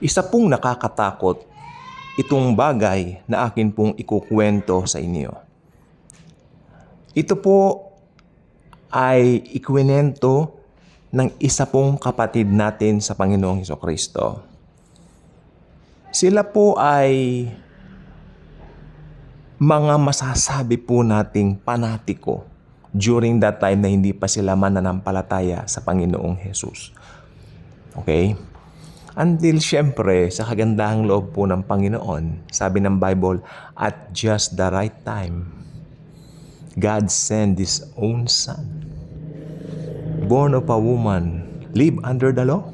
Isa pong nakakatakot itong bagay na akin pong ikukwento sa inyo. Ito po ay ikwinento ng isa pong kapatid natin sa Panginoong Hesukristo. Sila po ay mga masasabi po nating panatiko during that time na hindi pa sila mananampalataya sa Panginoong Jesus. Okay? Until syempre, sa kagandahang loob po ng Panginoon, sabi ng Bible, at just the right time, God sent His own Son, born of a woman, live under the law.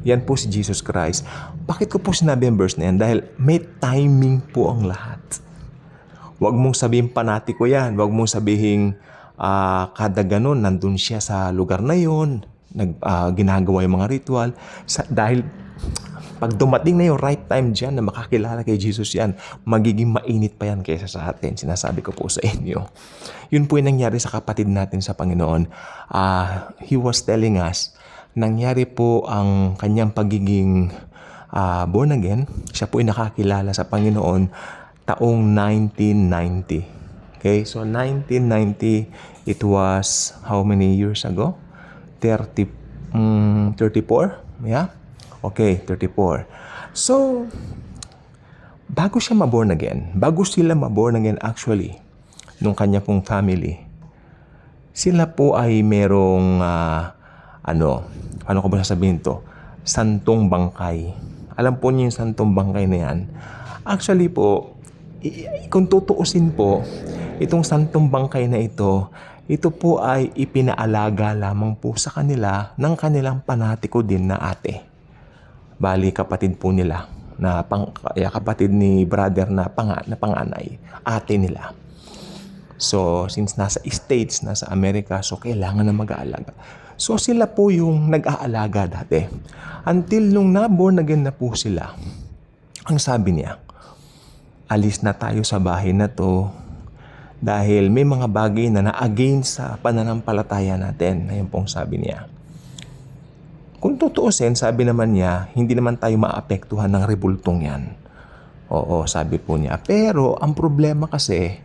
Yan po si Jesus Christ. Bakit ko po sinabi ang verse na yan? Dahil may timing po ang lahat. Huwag mong sabihin panatiko yan. Huwag mong sabihin kada ganun, nandun siya sa lugar na yon, ginagawa yung mga ritual. Dahil pag dumating na yung right time dyan na makakilala kay Jesus yan, magiging mainit pa yan kaysa sa atin. Sinasabi ko po sa inyo. Yun po yung nangyari sa kapatid natin sa Panginoon. He was telling us, nangyari po ang kanyang pagiging born again. Siya po ay nakakilala sa Panginoon taong 1990. Okay, so 1990, it was how many years ago? 34? Yeah? Okay, 34. So, bago siya ma-born again, bago sila ma-born again actually, nung kanya pong family, sila po ay merong, ano ko ba sasabihin to? Santong bangkay. Alam po niyo yung santong bangkay na yan? Actually po, kung tutuusin po, itong santong bangkay na ito po ay ipinaalaga lamang po sa kanila ng kanilang panatiko din na ate. Bali, kapatid po nila, kapatid ni brother na panganay, ate nila. So, since nasa States, nasa Amerika, so kailangan na mag-aalaga. So, sila po yung nag-aalaga dati. Until nung na-born again na po sila, ang sabi niya, alis na tayo sa bahay na to dahil may mga bagay na na-against sa pananampalataya natin. Ayun pong sabi niya. Kung tutuusin, sabi naman niya, hindi naman tayo maapektuhan ng rebultong yan. Oo, sabi po niya. Pero ang problema kasi,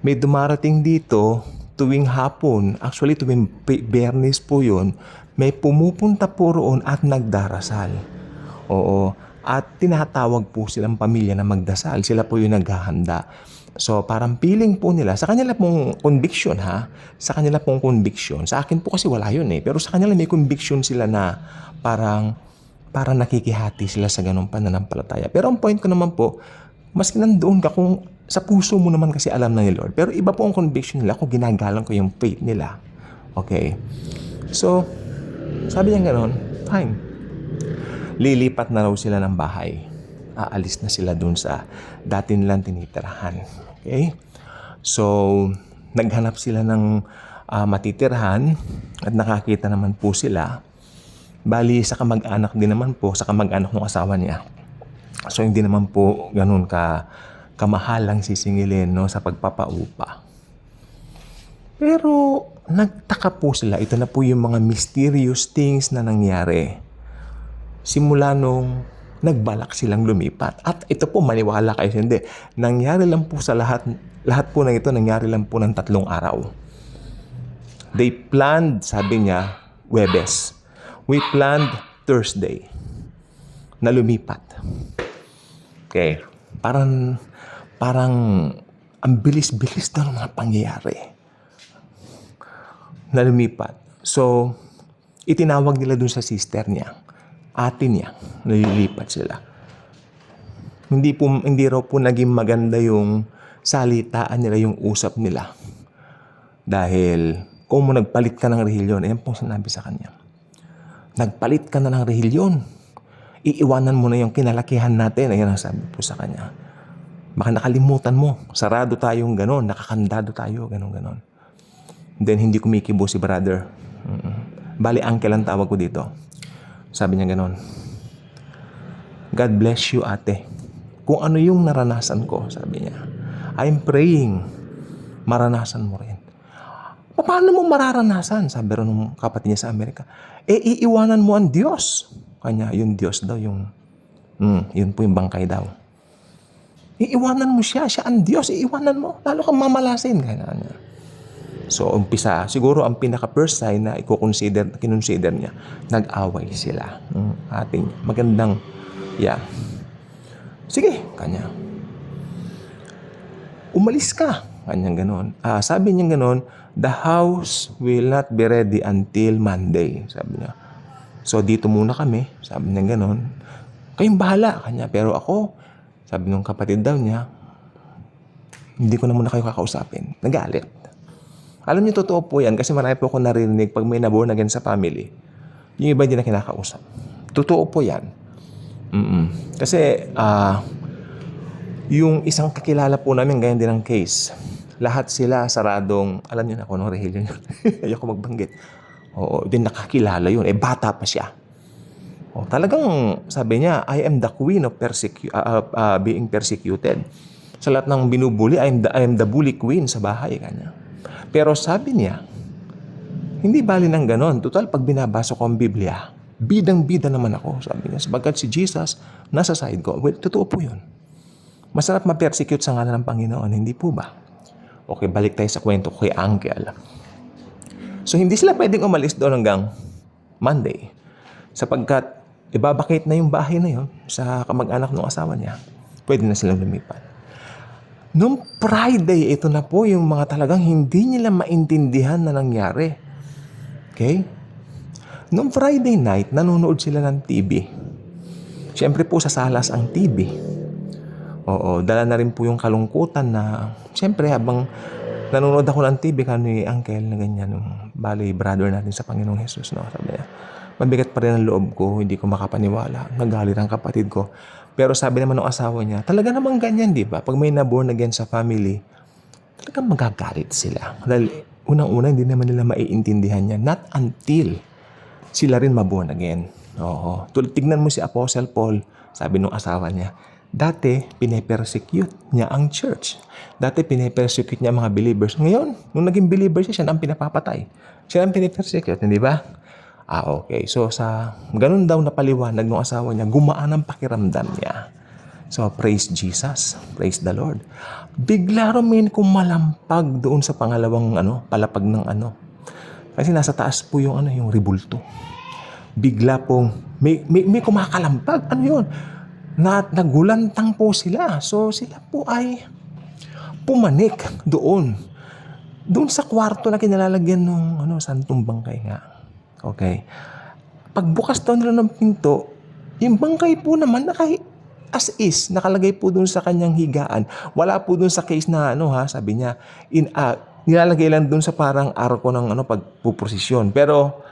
may dumarating dito tuwing hapon, actually tuwing Biyernes po yun, may pumupunta po roon at nagdarasal. Oo, at tinatawag po silang pamilya na magdasal. Sila po yung naghahanda. So, parang feeling po nila, sa kanila pong conviction sa kanila pong conviction, sa akin po kasi wala yun pero sa kanila may conviction sila na parang nakikihati sila sa ganong pananampalataya. Pero ang point ko naman po, maski nandoon ka, kung sa puso mo naman kasi alam na ni Lord, pero iba po ang conviction nila kung ginagalang ko yung faith nila. Okay? So, sabi niya ganon, fine. Lilipat na raw sila ng bahay. Aalis na sila dun sa dati nilang tinitirahan. Okay? So, naghanap sila ng matitirahan at nakakita naman po sila. Bali, sa kamag-anak din naman po, sa kamag-anak ng asawa niya. So, hindi naman po ganun kamahalang sisingilin sa pagpapaupa. Pero, nagtaka po sila. Ito na po yung mga mysterious things na nangyari. Simula nung nagbalak silang lumipat. At ito po, maniwala kayo hindi. Nangyari lang po sa lahat po na ito, nangyari lang po ng 3 araw. They planned, sabi niya, Huwebes. We planned Thursday na lumipat. Okay. Parang ang bilis-bilis na ng mga pangyayari na lumipat. So, itinawag nila dun sa sister niya, ate niya, nalilipat sila. Hindi raw po naging maganda yung salitaan nila, yung usap nila. Dahil kung nagpalit ka ng relihiyon, ayan pong sinabi sa kanya. Nagpalit ka na ng relihiyon. Iiwanan mo na yung kinalakihan natin. Ayan ang sabi po sa kanya. Baka nakalimutan mo. Sarado tayong ganon. Nakakandado tayo. Ganon. Then hindi kumikibo si brother. Bali, uncle ang tawag ko dito. Sabi niya ganon. God bless you, ate. Kung ano yung naranasan ko, sabi niya. I'm praying. Maranasan mo rin. Paano mo mararanasan? Sabi rin ng kapatid niya sa Amerika. Iiwanan mo ang Diyos. Kanya, yung Diyos daw, yung Yun po yung bangkay daw. Iiwanan mo siya ang Diyos, iiwanan mo. Lalo kang mamalasin. Ganyan. So, umpisa, siguro ang pinaka-first sign na kinonsider niya, nag-away sila. Ating magandang, sige, kanya. Umalis ka. Kanyang ganon. Sabi niya ganon, the house will not be ready until Monday. Sabi niya. So, dito muna kami. Sabi niya ganon. Kayong bahala. Kanya. Pero ako, sabi nung kapatid daw niya, hindi ko na muna kayo kakausapin. Nagalit. Alam niyo, totoo po yan kasi marami po ako narinig pag may naborn again sa family, yung iba hindi na kinakausap. Totoo po yan. Kasi, yung isang kakilala po namin, ganyan din ang case. Lahat sila saradong, alam niyo na kung anong religion yun. Ayoko magbanggit. Oo, din nakakilala yun. Bata pa siya. Talagang sabi niya, I am the queen of being persecuted. Sa lahat ng binubuli, I am the bully queen sa bahay. Kanya. Pero sabi niya, hindi bali ng ganon. Total, pag binabasa ko ang Biblia, bidang-bida naman ako. Sabi niya, sabagkat si Jesus nasa side ko. Well, totoo po yun. Masarap ma-persecute sa ngalan ng Panginoon, hindi po ba? Okay, balik tayo sa kwento ko kay Uncle. So, hindi sila pwedeng umalis doon hanggang Monday. Sapagkat ibabakit na yung bahay na yun sa kamag-anak ng asawa niya. Pwede na silang lumipat. Noong Friday, ito na po yung mga talagang hindi nila maintindihan na nangyari. Okay? Noong Friday night, nanonood sila ng TV. Siyempre po sa salas ang TV. Oo, dala na rin po yung kalungkutan na, siyempre habang nanonood ako ng TV kani Uncle na ganyan, yung bali brother natin sa Panginoong Jesus, no? Sabi niya, mabigat pa rin ang loob ko, hindi ko makapaniwala. Nagalit ang kapatid ko. Pero sabi naman ng asawa niya, talaga namang ganyan, di ba? Pag may naborn again sa family, talagang magagalit sila. Dahil unang-una, hindi naman nila maiintindihan niya. Not until sila rin maborn again. Oo. Tignan mo si Apostle Paul, sabi ng asawa niya, dati, pinapersecute niya ang church. Dati, pinapersecute niya ang mga believers. Ngayon, nung naging believer siya, siya ang pinapapatay. Siya ang pinapersecute, hindi ba? Okay. So, sa ganun daw na paliwanag ng asawa niya, gumaan ang pakiramdam niya. So, praise Jesus. Praise the Lord. Bigla rin kumalampag doon sa pangalawang palapag ng Kasi nasa taas po yung yung ribulto. Bigla pong may kumakalampag. Ano yun? Nagulantang po sila. So, sila po ay pumanik doon. Doon sa kwarto na kinalalagyan ng santong bangkay nga. Okay. Pagbukas daw nila ng pinto, yung bangkay po naman as is, nakalagay po dun sa kanyang higaan. Wala po dun sa case na sabi niya, nilalagay lang dun sa parang arko ng pagpuprosesyon. Pero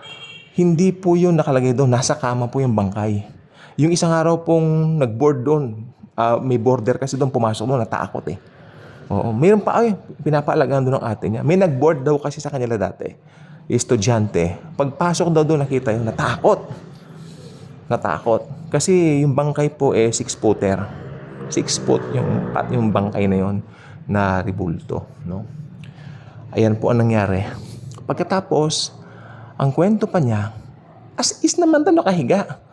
hindi po yun nakalagay doon, nasa kama po yung bangkay. Yung isang araw pong nag-board doon, may border kasi doon, pumasok doon, natakot eh. Oo, mayroon pa, pinapaalagaan doon ng ate niya. May nag-board daw kasi sa kanila dati. Estudyante. Pagpasok daw doon, nakita yung natakot. Kasi yung bangkay po 6-footer. 6 foot yung bangkay na yon na ribulto. No? Ayan po ang nangyari. Pagkatapos, ang kwento pa niya, as is naman daw nakahiga.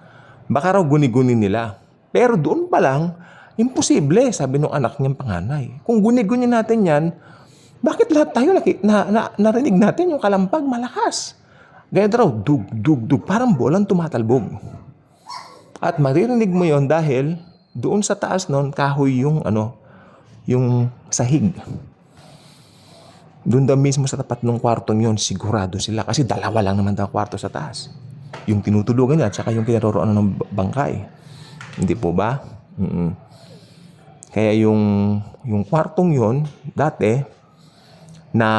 Baka raw guni-guni nila. Pero doon pa lang, imposible, sabi ng anak niyang panganay. Kung guni-guni natin yan, bakit lahat tayo narinig natin yung kalampag malakas? Gaya raw, dug, dug, dug, parang bolang tumatalbog. At maririnig mo yon dahil doon sa taas nun, kahoy yung sahig. Doon daw mismo sa tapat ng kwartong yon, sigurado sila. Kasi dalawa lang naman daw kwarto sa taas. Yung tinutulugan niya at saka yung kinaroroon ng bangkay. Hindi po ba? Kaya yung kwartong yon, dati, na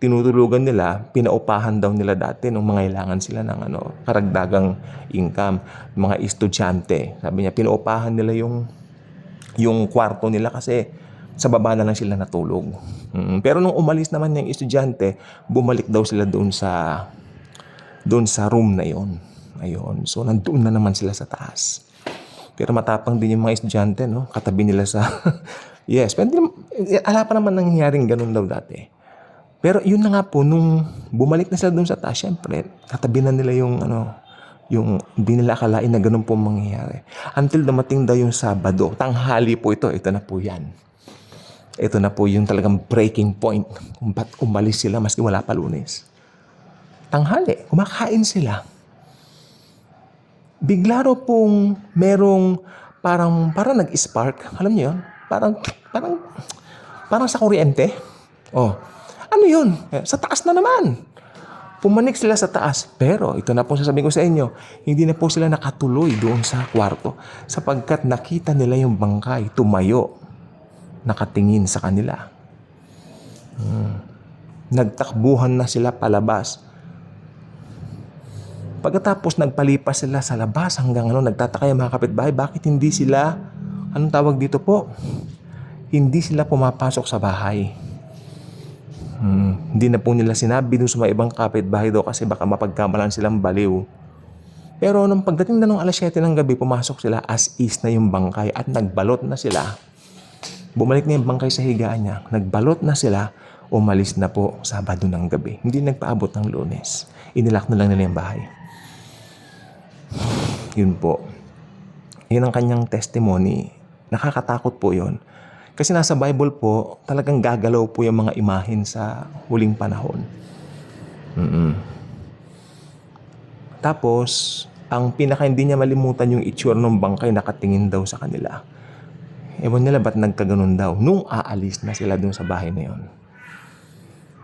tinutulugan nila, pinaupahan daw nila dati nung mangailangan sila ng karagdagang income, mga estudyante. Sabi niya, pinaupahan nila yung kwarto nila kasi sa baba na lang sila natulog. Pero nung umalis naman yung estudyante, bumalik daw sila doon sa room na yon. Ayun. So, nandoon na naman sila sa taas. Pero matapang din yung mga estudyante, no? Katabi nila sa... Yes, pero ala pa naman nangyayaring ganun daw dati. Pero yun na nga po, nung bumalik na sila doon sa taas, syempre, katabi na nila Yung hindi nila akalain na ganun po mangyayari. Until dumating daw yung Sabado. Tanghali po ito. Ito na po yan. Ito na po yung talagang breaking point. Kung ba't umalis sila maski wala pa Lunes. Tanghali. Kumakain sila. Bigla raw pong merong parang nag-spark. Alam niyo yun? Parang sa kuryente. Oh. Ano yun? Sa taas na naman. Pumanik sila sa taas. Pero, ito na po sasabihin ko sa inyo, hindi na po sila nakatuloy doon sa kwarto sapagkat nakita nila yung bangkay tumayo, nakatingin sa kanila. Nagtakbuhan na sila palabas. Pagkatapos nagpalipas sila sa labas hanggang nagtataka yung mga kapitbahay, bakit hindi sila, anong tawag dito po? Hindi sila pumapasok sa bahay. Hindi na po nila sinabi doon sa mga ibang kapitbahay daw kasi baka mapagkamalan silang baliw. Pero nung pagdating na nung alas 7 ng gabi, pumasok sila as is na yung bangkay at nagbalot na sila. Bumalik na yung bangkay sa higaan niya. Nagbalot na sila, umalis na po Sabado ng gabi. Hindi nagpaabot ng Lunes. Inilak na lang nila yung bahay. Yun po. Yun ang kanyang testimony. Nakakatakot po yun. Kasi nasa Bible po, talagang gagalaw po yung mga imahen sa huling panahon. Tapos, ang pinaka hindi niya malimutan yung itsura ng bangkay nakatingin daw sa kanila. Ewan nila ba't nagkaganon daw nung aalis na sila dun sa bahay na yun.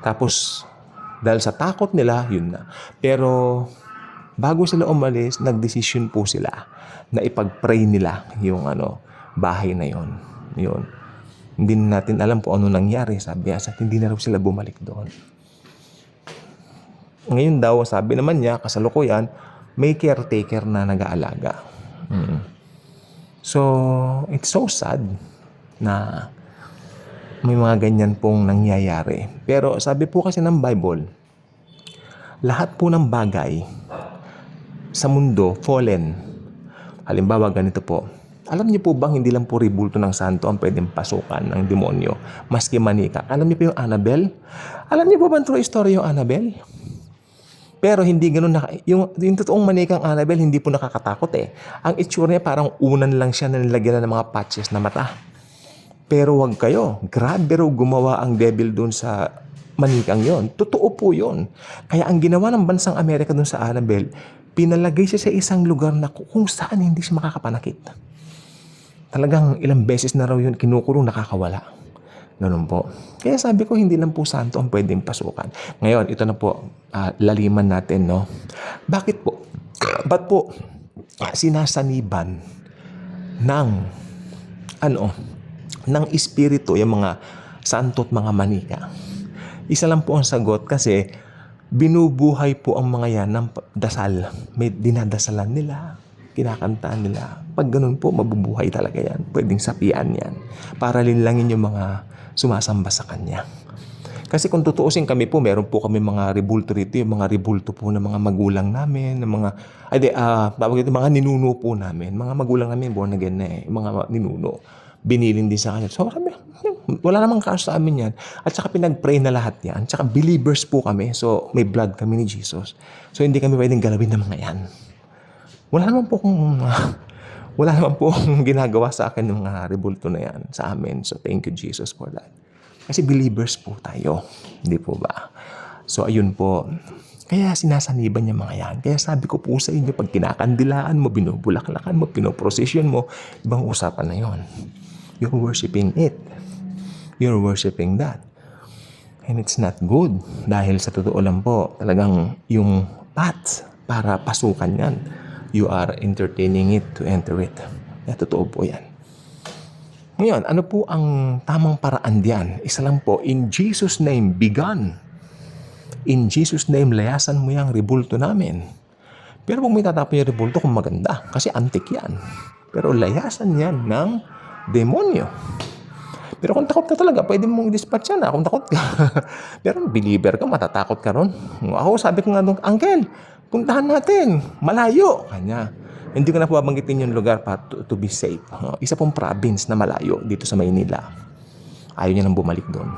Tapos, dahil sa takot nila, yun na. Pero, bago sila umalis, nagdesisyon po sila na ipag-pray nila yung bahay na yun. Yun. Hindi natin alam kung ano nangyari, sabi at hindi na raw sila bumalik doon. Ngayon daw, sabi naman niya, kasalukuyan, may caretaker na nag-aalaga. So, it's so sad na may mga ganyan pong nangyayari. Pero sabi po kasi ng Bible, lahat po ng bagay sa mundo, fallen. Halimbawa, ganito po. Alam niyo po bang hindi lang po ribulto ng santo ang pwedeng pasukan ng demonyo, maski manika? Alam niyo po yung Annabelle? Alam niyo po ba ang true story yung Annabelle? Pero hindi ganoon yung totoong manikang Annabelle hindi po nakakatakot eh. Ang itsura niya parang unan lang siya na nilagyan ng mga patches na mata. Pero wag kayo, grabe raw gumawa ang devil doon sa manikang yon. Totoo po yon. Kaya ang ginawa ng bansang Amerika doon sa Annabelle, pinalagay siya sa isang lugar na kung saan hindi siya makakapanakit. Talagang ilang beses na raw yun kinukulong, nakakawala. Ganun po. Kaya sabi ko, hindi lang po santo ang pwedeng pasukan. Ngayon, ito na po, laliman natin, no? Bakit po? Ba't po sinasaniban ng, ng espiritu, yung mga santo at mga manika? Isa lang po ang sagot kasi binubuhay po ang mga yan ng dasal. May dinadasalan nila, kinakantaan nila. Pag ganun po, mabubuhay talaga yan. Pwedeng sapian yan. Para linlangin yung mga sumasamba sa kanya. Kasi kung tutuusin kami po, meron po kami mga rebulto rito, yung mga rebulto po ng mga magulang namin, ng mga, mga ninuno po namin. Mga magulang namin, born again na eh. Mga ninuno. Binilin din sa kanya. So, sabi, wala namang kaso sa amin yan. At saka pinag-pray na lahat yan. At saka believers po kami. So, may blood kami ni Jesus. So, hindi kami pwedeng galawin ng mga yan. Wala naman po akong ginagawa sa akin ng mga rebulto na yan sa amin. So, thank you, Jesus, for that. Kasi believers po tayo. Hindi po ba? So, ayun po. Kaya sinasaniban niya mga yan. Kaya sabi ko po sa inyo, pag kinakandilaan mo, binubulaklakan mo, pinoprocession mo, ibang usapan na yon. You're worshiping it. You're worshiping that. And it's not good. Dahil sa totoo lang po, talagang yung path para pasukan yan, you are entertaining it to enter it. Kaya totoo po yan. Ngayon, ano po ang tamang paraan diyan? Isa lang po, in Jesus' name, begun. In Jesus' name, layasan mo yung rebulto namin. Pero kung may tatapon yung rebulto, kung maganda, kasi antik yan. Pero layasan yan ng demonyo. Pero kung takot ka talaga, pwede mong dispatch yan kung takot ka. Pero believer ka, matatakot ka ron. Ako, sabi ko nga doon, Uncle, puntahan natin, malayo. Kanya, hindi ko na po babanggitin yung lugar para to be safe. Isa pong province na malayo dito sa Maynila. Ayaw niya nang bumalik doon.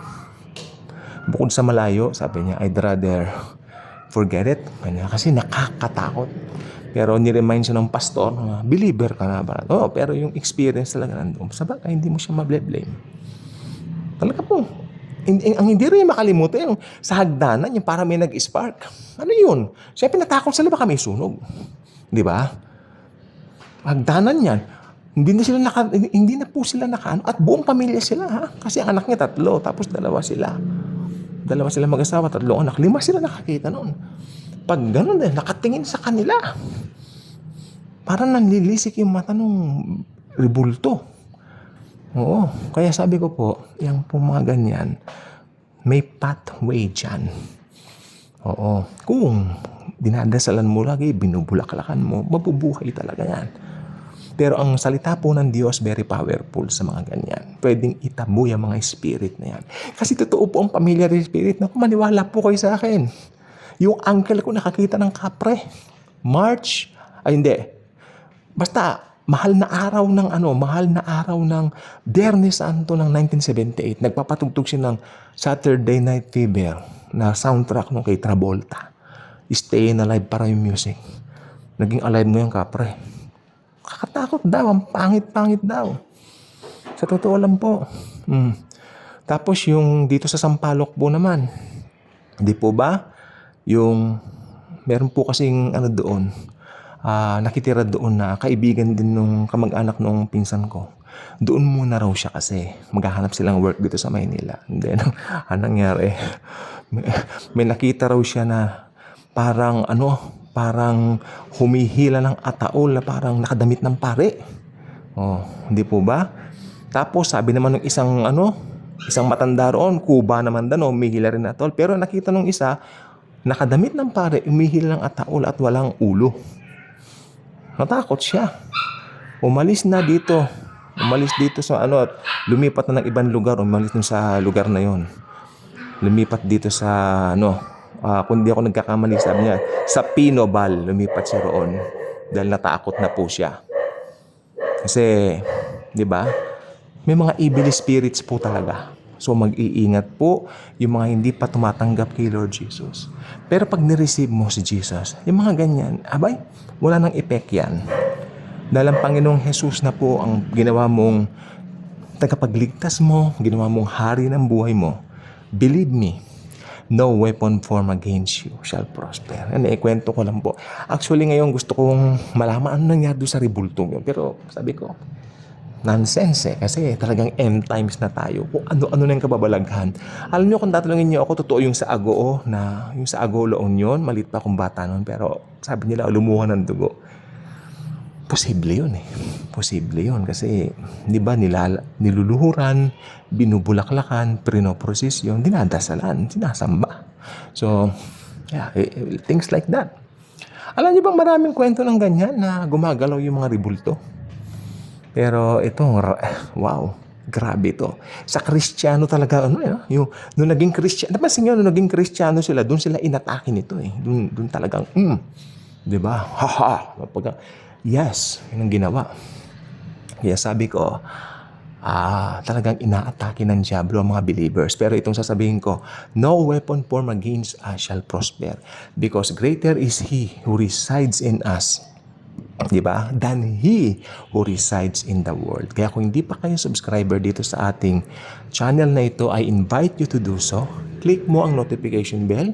Bukod sa malayo, sabi niya, I'd rather forget it. Kasi nakakatakot. Pero ni-remind siya ng pastor, believer ka na ba? Oh, pero yung experience talaga nandun. Sabagay, hindi mo siya mable-blame. Talaga po. Ang hindi rin makalimutan yung sa hagdanan, yung para may nag-spark. Ano yun? Siyempre natakot sila baka may sunog. Di ba? Hagdanan yan. Hindi na po sila nakaano. At buong pamilya sila, ha? Kasi ang anak niya 3, tapos 2 sila. 2 sila mag-asawa, 3 anak. 5 sila nakakita noon. Pag gano'n din, nakatingin sa kanila. Parang nanlilisik yung mata nung ribulto. Oo. Kaya sabi ko po, yung po mga ganyan, may pathway dyan. Oo. Kung dinadasalan mo lagi, binubulaklakan mo, mabubuhay talaga yan. Pero ang salita po ng Diyos, very powerful sa mga ganyan. Pwedeng itaboy ang mga spirit na yan. Kasi totoo po ang familiar spirit na maniwala po kayo sa akin. Yung uncle ko nakakita ng kapre. Basta, mahal na araw ng Biyernes Santo ng 1978. Nagpapatugtog siya ng Saturday Night Fever na soundtrack nung kay Travolta. Stayin' Alive para yung music. Naging alive mo yung kapre. Kakatakot daw, ang pangit-pangit daw. Sa totoo lang po. Tapos yung dito sa Sampaloc po naman, di po ba? Yung meron po kasing doon, nakitira doon na kaibigan din nung kamag-anak nung pinsan ko. Doon muna raw siya kasi maghahanap silang work dito sa Maynila. And then, anong nangyari? May nakita raw siya na parang humihila ng ataol na parang nakadamit ng pare. Oh, hindi po ba? Tapos sabi naman ng isang matanda roon, kuba naman daw, humihila rin atol. Pero nakita nung isa, nakadamit ng pare, humihila ng ataol at walang ulo. Natakot siya. Umalis dito sa at lumipat na ng ibang lugar, umalis dun sa lugar na yon. Lumipat dito sa kung di ako nagkakamali, sabi niya, sa Pinobal, lumipat siya roon. Dahil natakot na po siya. Kasi, di ba, may mga evil spirits po talaga. So, mag-iingat po yung mga hindi pa tumatanggap kay Lord Jesus. Pero pag nireceive mo si Jesus, yung mga ganyan, wala nang effect yan. Dahil ang Panginoong Jesus na po ang ginawa mong tagapagligtas mo, ginawa mong hari ng buhay mo. Believe me, no weapon formed against you shall prosper. Ikwento ko lang po. Actually, ngayon gusto kong malaman ano nangyari doon sa ribultong yun. Pero sabi ko, nonsense kasi talagang end times na tayo. Kung ano-ano na yung kababalaghan. Alam nyo, kung tatanungin nyo ako, totoo yung sa Agoo, yung sa Agoo La Union, maliit pa akong bata noon, pero sabi nila, lumuha ng dugo. Posible yun Posible yun kasi, di ba, niluluhuran, binubulaklakan, pinoprosesyon, dinadasalan, sinasamba. So, things like that. Alam niyo bang maraming kwento ng ganyan na gumagalaw yung mga ribulto? Pero ito, wow, grabe ito. Sa Kristiyano talaga, nung naging Kristiyano, napansin nyo, nung naging Kristiyano sila, doon sila inatake nito Doon talagang, di ba? Yes, yun ang ginawa. Kaya sabi ko, talagang inaatake ng diablo ang mga believers. Pero itong sasabihin ko, no weapon formed against us shall prosper, because greater is He who resides in us, diba, than He who resides in the world. Kaya kung hindi pa kayo subscriber dito sa ating channel na ito, I invite you to do so. Click mo ang notification bell,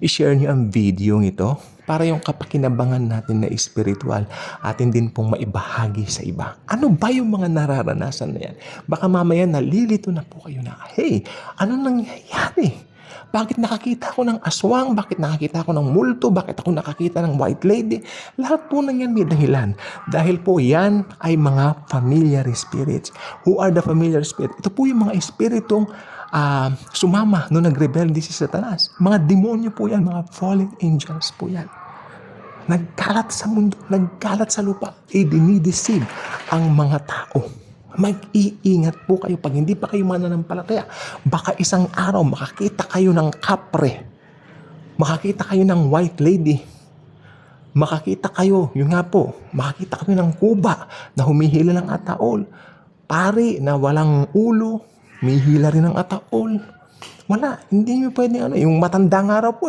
i-share nyo ang video ito para yung kapakinabangan natin na espiritual atin din pong maibahagi sa iba. Ano ba yung mga nararanasan na yan? Baka mamaya nalilito na po kayo na, hey, ano nangyayari? Bakit nakakita ako ng aswang? Bakit nakakita ako ng multo? Bakit ako nakakita ng white lady? Lahat po ng yan may dahilan. Dahil po yan ay mga familiar spirits. Who are the familiar spirits? Ito po yung mga espiritong sumama nung nagrebelde si Satanas. Mga demonyo po yan, mga fallen angels po yan. Nagkalat sa mundo, nagkalat sa lupa, dinideceive ang mga tao. Mag-iingat po kayo pag hindi pa kayo mananampalataya. Baka isang araw makakita kayo ng kapre, makakita kayo ng white lady, makakita kayo ng kuba na humihila ng ataol, pari na walang ulo, mihila rin ng ataol. Wala, hindi nyo pwede yung matanda nga raw po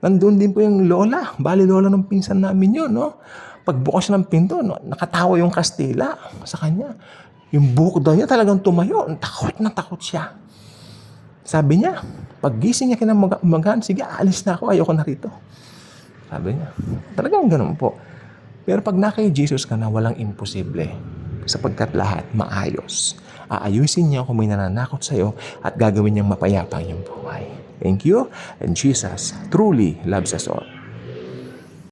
Nandun din po yung lola. Bali lola ng pinsan namin yun, no? Pagbukas ng pinto, no, nakatawa yung Kastila sa kanya. Yung buhok daw niya talagang tumayo. Takot na takot siya. Sabi niya, paggising niya kinamagahan, sige, alis na ako, ayoko na rito. Sabi niya, talagang ganun po. Pero pag na kay Jesus ka na, walang imposible. Sapagkat lahat maayos. Aayusin niya kung may nananakot sa'yo at gagawin niyang mapayapa ang iyong buhay. Thank you. And Jesus truly loves us all.